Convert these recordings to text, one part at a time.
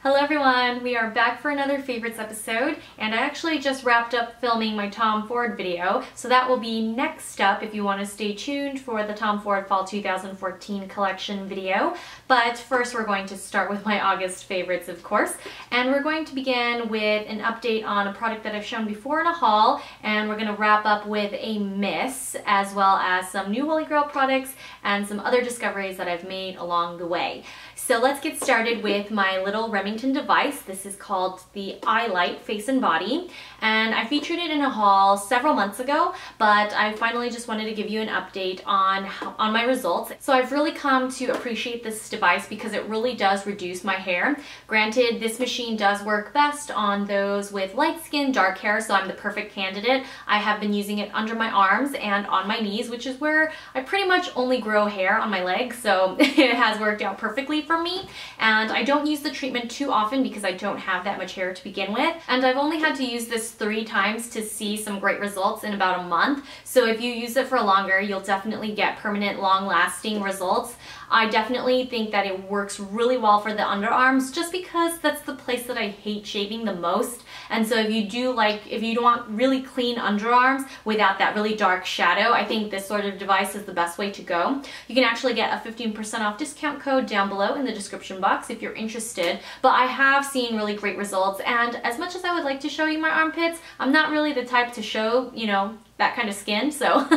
Hello everyone, we are back for another favorites episode, and I actually just wrapped up filming my Tom Ford video, so that will be next up if you want to stay tuned for the Tom Ford Fall 2014 collection video. But first we're going to start with my August favorites, of course, and we're going to begin with an update on a product that I've shown before in a haul, and we're going to wrap up with a miss, as well as some new Holy Grail products and some other discoveries that I've made along the way. So let's get started with my little Remington device. This is called the Eye Light Face and Body, and I featured it in a haul several months ago, but I finally just wanted to give you an update on my results. So I've really come to appreciate this device because it really does reduce my hair. Granted, this machine does work best on those with light skin, dark hair, so I'm the perfect candidate. I have been using it under my arms and on my knees, which is where I pretty much only grow hair on my legs, so it has worked out perfectly for me. And I don't use the treatment too often because I don't have that much hair to begin with, and I've only had to use this 3 times to see some great results in about a month. So if you use it for longer, you'll definitely get permanent, long-lasting results. I definitely think that it works really well for the underarms just because that's the place that I hate shaving the most. And so if you don't want really clean underarms without that really dark shadow, I think this sort of device is the best way to go. You can actually get a 15% off discount code down below in the description box if you're interested. But I have seen really great results, and as much as I would like to show you my armpits, I'm not really the type to show, that kind of skin, so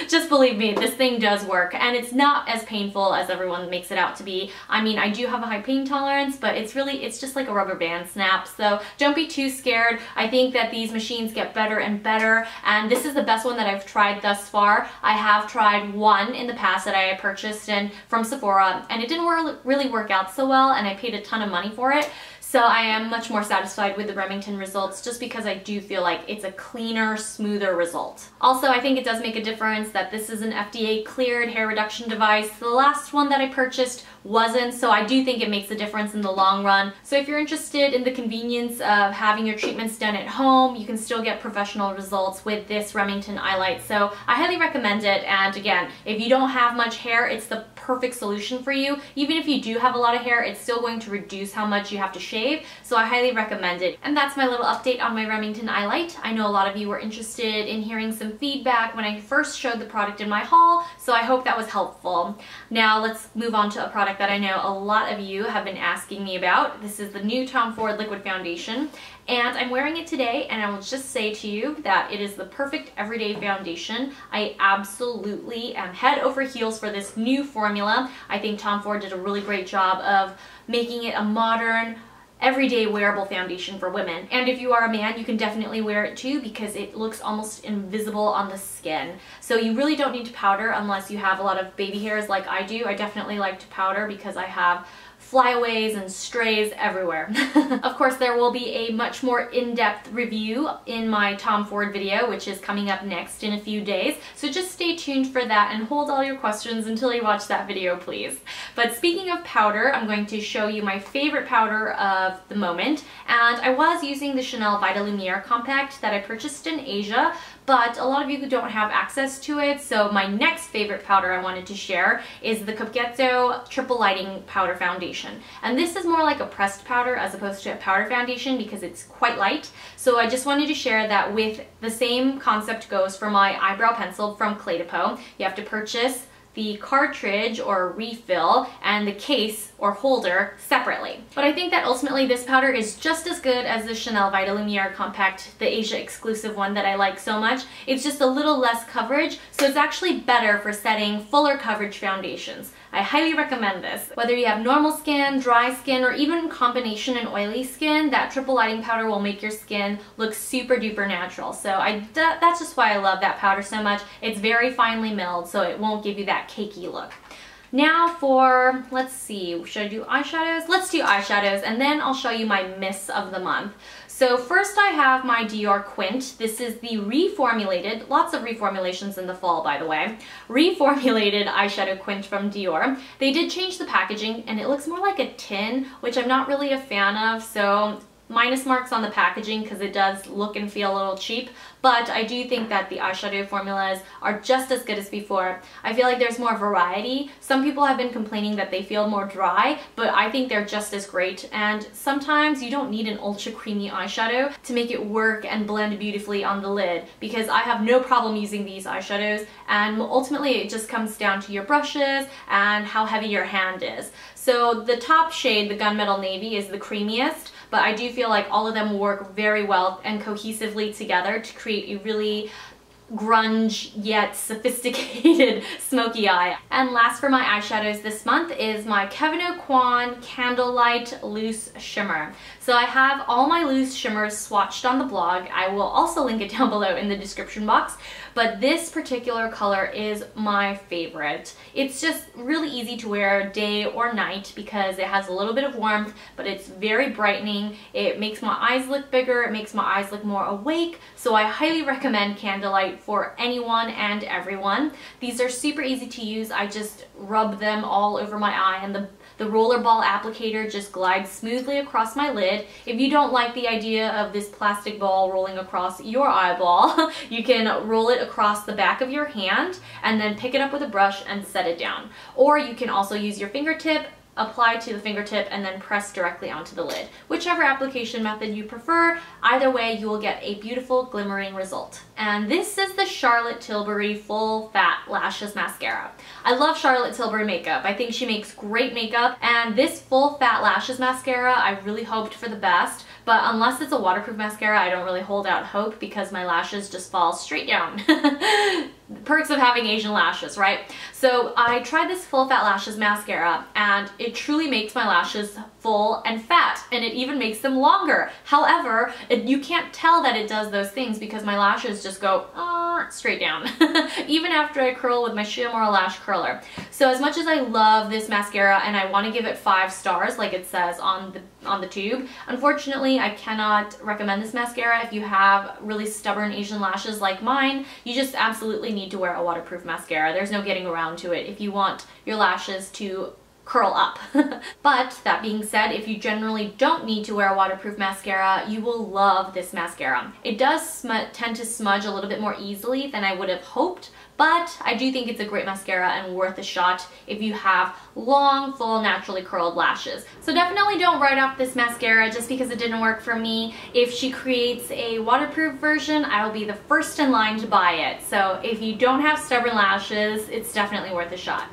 just believe me, this thing does work, and it's not as painful as everyone makes it out to be. I mean, I do have a high pain tolerance, but it's just like a rubber band snap, so don't be too scared. I think that these machines get better and better, and this is the best one that I've tried thus far. I have tried one in the past that I purchased from Sephora, and it didn't really work out so well, and I paid a ton of money for it. So I am much more satisfied with the Remington results just because I do feel like it's a cleaner, smoother result. Also, I think it does make a difference that this is an FDA cleared hair reduction device. The last one that I purchased wasn't, so I do think it makes a difference in the long run. So if you're interested in the convenience of having your treatments done at home, you can still get professional results with this Remington Eye Light. So I highly recommend it, and again, if you don't have much hair, it's the perfect solution for you. Even if you do have a lot of hair, it's still going to reduce how much you have to shave, so I highly recommend it. And that's my little update on my Remington Eye Light. I know a lot of you were interested in hearing some feedback when I first showed the product in my haul, so I hope that was helpful. Now let's move on to a product that I know a lot of you have been asking me about. This is the new Tom Ford Liquid Foundation, and I'm wearing it today, and I will just say to you that it is the perfect everyday foundation. I absolutely am head over heels for this new formula. I think Tom Ford did a really great job of making it a modern, everyday wearable foundation for women. And if you are a man, you can definitely wear it too because it looks almost invisible on the skin. So you really don't need to powder unless you have a lot of baby hairs like I do. I definitely like to powder because I have flyaways and strays everywhere. Of course, there will be a much more in-depth review in my Tom Ford video, which is coming up next in a few days, so just stay tuned for that and hold all your questions until you watch that video, please. But speaking of powder, I'm going to show you my favorite powder of the moment, and I was using the Chanel Vita Lumiere Compact that I purchased in Asia, but a lot of you don't have access to it, so my next favorite powder I wanted to share is the Coquetto Triple Lighting Powder Foundation. And this is more like a pressed powder as opposed to a powder foundation because it's quite light. So I just wanted to share that with the same concept goes for my eyebrow pencil from Clé de Peau. You have to purchase the cartridge or refill and the case or holder separately. But I think that ultimately this powder is just as good as the Chanel Vita Lumiere Compact, the Asia exclusive one that I like so much. It's just a little less coverage, so it's actually better for setting fuller coverage foundations. I highly recommend this. Whether you have normal skin, dry skin, or even combination and oily skin, that triple lighting powder will make your skin look super duper natural. So that's just why I love that powder so much. It's very finely milled, so it won't give you that cakey look. Now for, let's see, should I do eyeshadows? Let's do eyeshadows, and then I'll show you my miss of the month. So first I have my Dior Quint. This is the reformulated, lots of reformulations in the fall by the way, reformulated eyeshadow Quint from Dior. They did change the packaging and it looks more like a tin, which I'm not really a fan of, so minus marks on the packaging because it does look and feel a little cheap, but I do think that the eyeshadow formulas are just as good as before. I feel like there's more variety. Some people have been complaining that they feel more dry, but I think they're just as great, and sometimes you don't need an ultra creamy eyeshadow to make it work and blend beautifully on the lid, because I have no problem using these eyeshadows, and ultimately it just comes down to your brushes and how heavy your hand is. So the top shade, the Gunmetal Navy, is the creamiest, but I do feel like all of them work very well and cohesively together to create a really grunge yet sophisticated smoky eye. And last for my eyeshadows this month is my Kevyn Aucoin Candlelight Loose Shimmer. So I have all my loose shimmers swatched on the blog. I will also link it down below in the description box, but this particular color is my favorite. It's just really easy to wear day or night because it has a little bit of warmth, but it's very brightening. It makes my eyes look bigger, it makes my eyes look more awake, so I highly recommend Candlelight for anyone and everyone. These are super easy to use. I just rub them all over my eye, and the rollerball applicator just glides smoothly across my lid. If you don't like the idea of this plastic ball rolling across your eyeball, you can roll it across the back of your hand and then pick it up with a brush and set it down. Or you can also use your fingertip, apply to the fingertip, and then press directly onto the lid. Whichever application method you prefer, either way you will get a beautiful glimmering result. And this is the Charlotte Tilbury Full Fat Lashes Mascara. I love Charlotte Tilbury makeup. I think she makes great makeup, and this Full Fat Lashes Mascara, I really hoped for the best, but unless it's a waterproof mascara, I don't really hold out hope because my lashes just fall straight down. Perks of having Asian lashes, right? So I tried this Full Fat Lashes mascara, and it truly makes my lashes full and fat, and it even makes them longer. However, you can't tell that it does those things because my lashes just go straight down, even after I curl with my Shea Moral Lash Curler. So as much as I love this mascara and I want to give it 5 stars like it says on the tube, unfortunately I cannot recommend this mascara if you have really stubborn Asian lashes like mine. You just absolutely need to wear a waterproof mascara. There's no getting around to it if you want your lashes to curl up. But that being said, if you generally don't need to wear a waterproof mascara, you will love this mascara. It does tend to smudge a little bit more easily than I would have hoped, but I do think it's a great mascara and worth a shot if you have long, full, naturally curled lashes. So definitely don't write off this mascara just because it didn't work for me. If she creates a waterproof version, I will be the first in line to buy it. So if you don't have stubborn lashes, it's definitely worth a shot.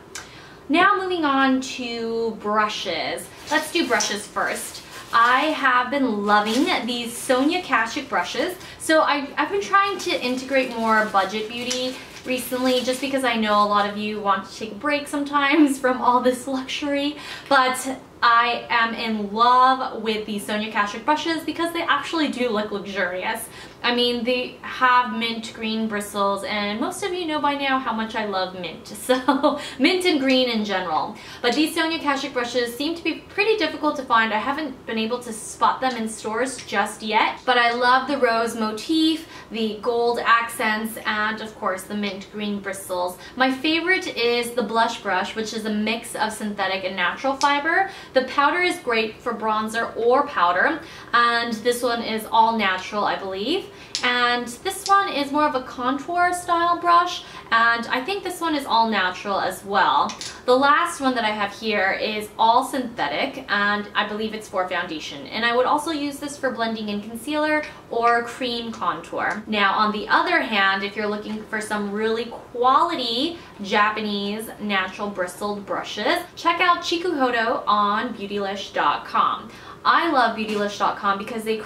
Now moving on to brushes. Let's do brushes first. I have been loving these Sonia Kashuk brushes. So I've been trying to integrate more budget beauty recently just because I know a lot of you want to take a break sometimes from all this luxury, but I am in love with these Sonia Kashuk brushes because they actually do look luxurious. I mean, they have mint green bristles, and most of you know by now how much I love mint, so mint and green in general. But these Sonia Kashuk brushes seem to be pretty difficult to find. I haven't been able to spot them in stores just yet, but I love the rose motif, the gold accents, and of course the mint green bristles. My favorite is the blush brush, which is a mix of synthetic and natural fiber. The powder is great for bronzer or powder, and this one is all natural, I believe. And this one is more of a contour style brush, and I think this one is all natural as well. The last one that I have here is all synthetic, and I believe it's for foundation. And I would also use this for blending in concealer or cream contour. Now on the other hand, if you're looking for some really quality Japanese natural bristled brushes, check out Chikuhodo on beautylish.com. I love beautylish.com because they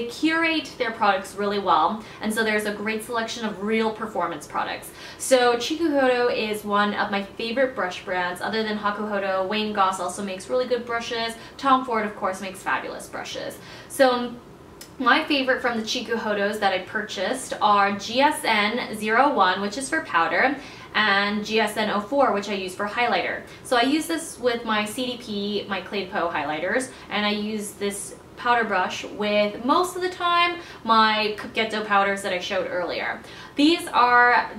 curate their products really well, and so there's a great selection of real performance products. So Chikuhodo is one of my favorite brush brands. Other than Hakuhodo, Wayne Goss also makes really good brushes. Tom Ford, of course, makes fabulous brushes. So my favorite from the Chikuhodos that I purchased are GSN 01, which is for powder, and GSN 04, which I use for highlighter. So I use this with my CDP, my Clé de Peau highlighters, and I use this powder brush with most of the time my Coquetto powders that I showed earlier. These are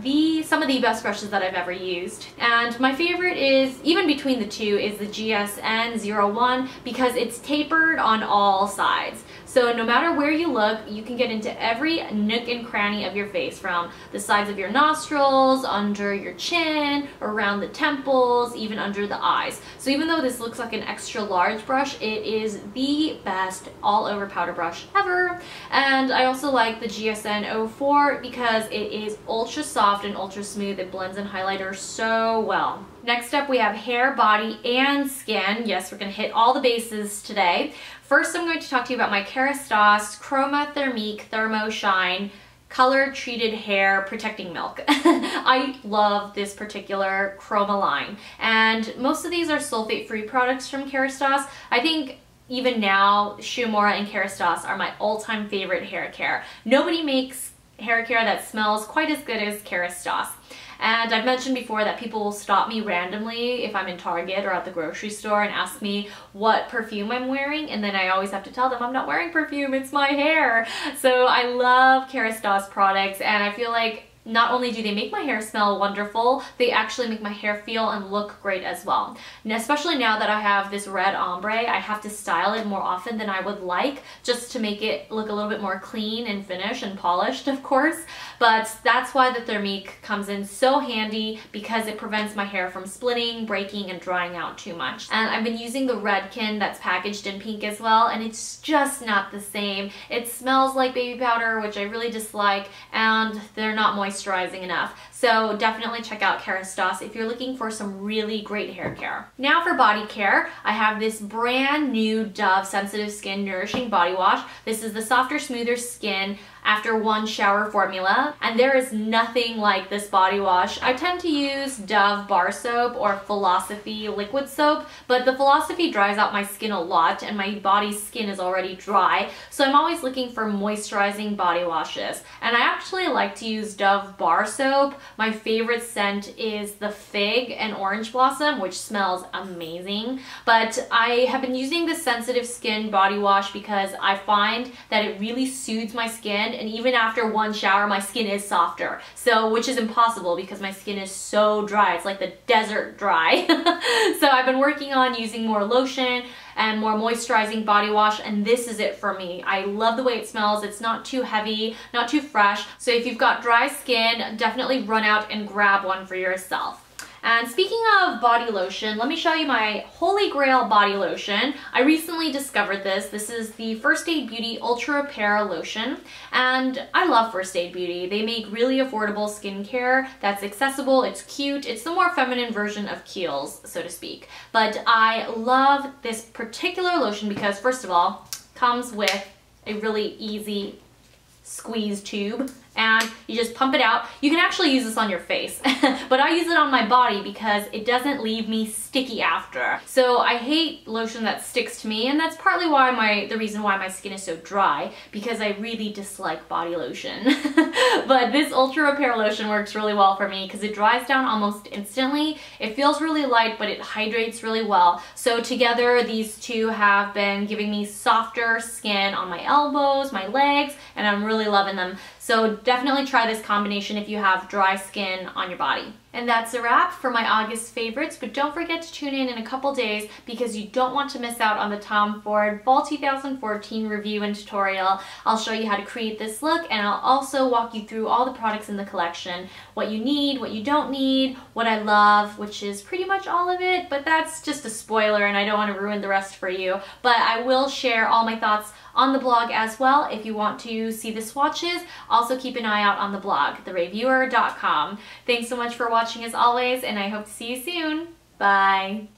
some of the best brushes that I've ever used, and my favorite is, even between the two, is the GSN-01 because it's tapered on all sides. So no matter where you look, you can get into every nook and cranny of your face, from the sides of your nostrils, under your chin, around the temples, even under the eyes. So even though this looks like an extra large brush, it is the best all over powder brush ever. And I also like the GSN-04 because it is ultra soft and ultra smooth. It blends in highlighter so well. Next up, we have hair, body, and skin. Yes, we're going to hit all the bases today. First, I'm going to talk to you about my Kerastase Chroma Thermique Thermo Shine Color Treated Hair Protecting Milk. I love this particular chroma line, and most of these are sulfate-free products from Kerastase. I think even now, Shumora and Kerastase are my all-time favorite hair care. Nobody makes hair care that smells quite as good as Kerastase. And I've mentioned before that people will stop me randomly if I'm in Target or at the grocery store and ask me what perfume I'm wearing, and then I always have to tell them I'm not wearing perfume, it's my hair. So I love Kerastase products, and I feel like not only do they make my hair smell wonderful, they actually make my hair feel and look great as well. And especially now that I have this red ombre, I have to style it more often than I would like, just to make it look a little bit more clean and finished and polished, of course. But that's why the Thermique comes in so handy, because it prevents my hair from splitting, breaking, and drying out too much. And I've been using the Redken that's packaged in pink as well, and it's just not the same. It smells like baby powder, which I really dislike, and they're not moisturizing enough. So definitely check out Kerastase if you're looking for some really great hair care. Now for body care, I have this brand new Dove Sensitive Skin Nourishing Body Wash. This is the softer, smoother skin after one shower formula, and there is nothing like this body wash. I tend to use Dove bar soap or Philosophy liquid soap, but the Philosophy dries out my skin a lot, and my body's skin is already dry, so I'm always looking for moisturizing body washes. And I actually like to use Dove bar soap. My favorite scent is the Fig and Orange Blossom, which smells amazing. But I have been using the Sensitive Skin body wash because I find that it really soothes my skin, and even after one shower my skin is softer, so which is impossible because my skin is so dry. It's like the desert dry. So I've been working on using more lotion and more moisturizing body wash, and this is it for me. I love the way it smells. It's not too heavy, not too fresh, so if you've got dry skin, definitely run out and grab one for yourself. And speaking of body lotion, let me show you my holy grail body lotion. I recently discovered this. This is the First Aid Beauty Ultra Repair Lotion, and I love First Aid Beauty. They make really affordable skincare that's accessible, it's cute, it's the more feminine version of Kiehl's, so to speak. But I love this particular lotion because, first of all, it comes with a really easy squeeze tube, and you just pump it out. You can actually use this on your face, but I use it on my body because it doesn't leave me sticky after. So I hate lotion that sticks to me, and that's partly why the reason why my skin is so dry, because I really dislike body lotion. But this Ultra Repair lotion works really well for me because it dries down almost instantly. It feels really light, but it hydrates really well. So together, these two have been giving me softer skin on my elbows, my legs, and I'm really loving them. So definitely try this combination if you have dry skin on your body. And that's a wrap for my August favorites, but don't forget to tune in a couple days because you don't want to miss out on the Tom Ford Fall 2014 review and tutorial. I'll show you how to create this look, and I'll also walk you through all the products in the collection, what you need, what you don't need, what I love, which is pretty much all of it, but that's just a spoiler and I don't want to ruin the rest for you. But I will share all my thoughts on the blog as well if you want to see the swatches. Also keep an eye out on the blog, thereviewer.com. Thanks so much for watching as always, and I hope to see you soon. Bye!